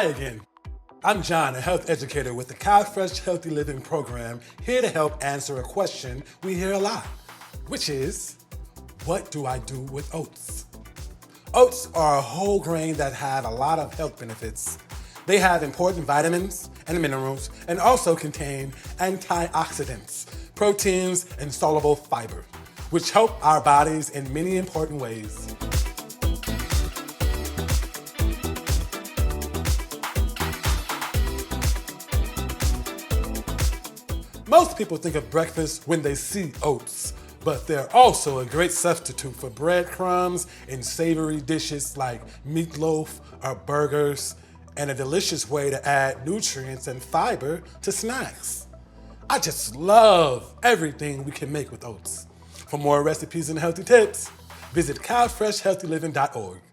Hi again. I'm John, a health educator with the CalFresh Healthy Living Program, here to help answer a question we hear a lot, which is, what do I do with oats? Oats are a whole grain that have a lot of health benefits. They have important vitamins and minerals and also contain antioxidants, proteins, and soluble fiber, which help our bodies in many important ways. Most people think of breakfast when they see oats, but they're also a great substitute for breadcrumbs in savory dishes like meatloaf or burgers, and a delicious way to add nutrients and fiber to snacks. I just love everything we can make with oats. For more recipes and healthy tips, visit calfreshhealthyliving.org.